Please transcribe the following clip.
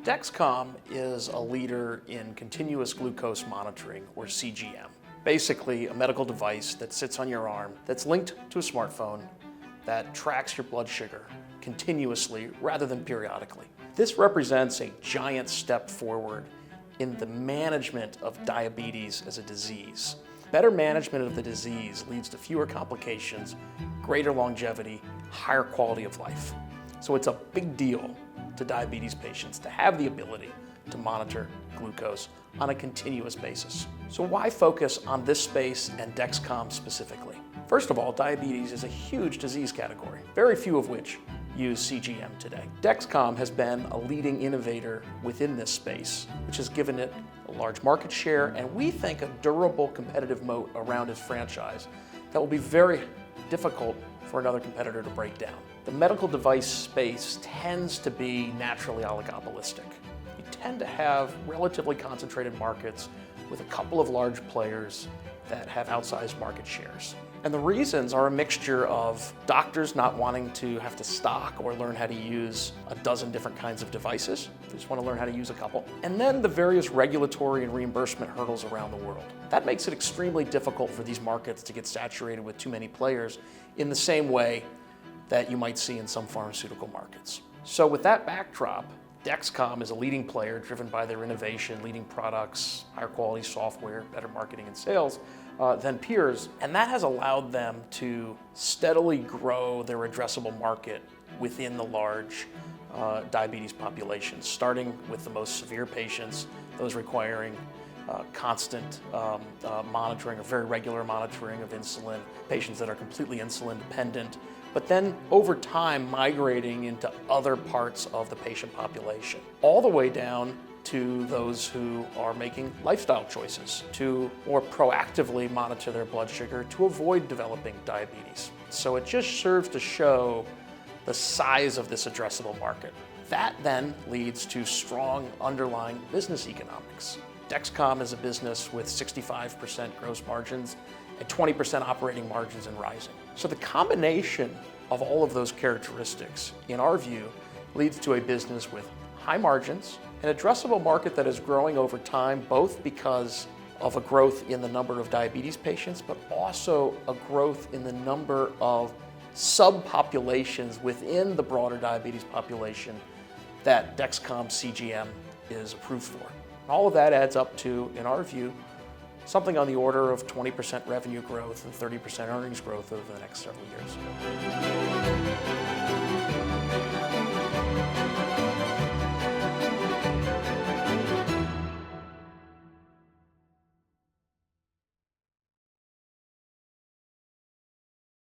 Dexcom is a leader in continuous glucose monitoring, or CGM. Basically, a medical device that sits on your arm that's linked to a smartphone that tracks your blood sugar continuously rather than periodically. This represents a giant step forward in the management of diabetes as a disease. Better management of the disease leads to fewer complications, greater longevity, higher quality of life. So it's a big deal to diabetes patients to have the ability to monitor glucose on a continuous basis. So why focus on this space and Dexcom specifically? First of all, diabetes is a huge disease category, very few of which use CGM today. Dexcom has been a leading innovator within this space, which has given it a large market share and we think a durable competitive moat around its franchise that will be very difficult for another competitor to break down. The medical device space tends to be naturally oligopolistic. You tend to have relatively concentrated markets with a couple of large players that have outsized market shares. And the reasons are a mixture of doctors not wanting to have to stock or learn how to use a dozen different kinds of devices. They just want to learn how to use a couple. And then the various regulatory and reimbursement hurdles around the world. That makes it extremely difficult for these markets to get saturated with too many players in the same way that you might see in some pharmaceutical markets. So with that backdrop, Dexcom is a leading player driven by their innovation, leading products, higher quality software, better marketing and sales than peers. And that has allowed them to steadily grow their addressable market within the large diabetes population, starting with the most severe patients, those requiring constant monitoring or very regular monitoring of insulin, patients that are completely insulin dependent, but then over time migrating into other parts of the patient population, all the way down to those who are making lifestyle choices to more proactively monitor their blood sugar to avoid developing diabetes. So it just serves to show the size of this addressable market. That then leads to strong underlying business economics. Dexcom is a business with 65% gross margins and 20% operating margins and rising. So the combination of all of those characteristics, in our view, leads to a business with high margins, an addressable market that is growing over time, both because of a growth in the number of diabetes patients, but also a growth in the number of subpopulations within the broader diabetes population that Dexcom CGM is approved for. All of that adds up to, in our view, something on the order of 20% revenue growth and 30% earnings growth over the next several years.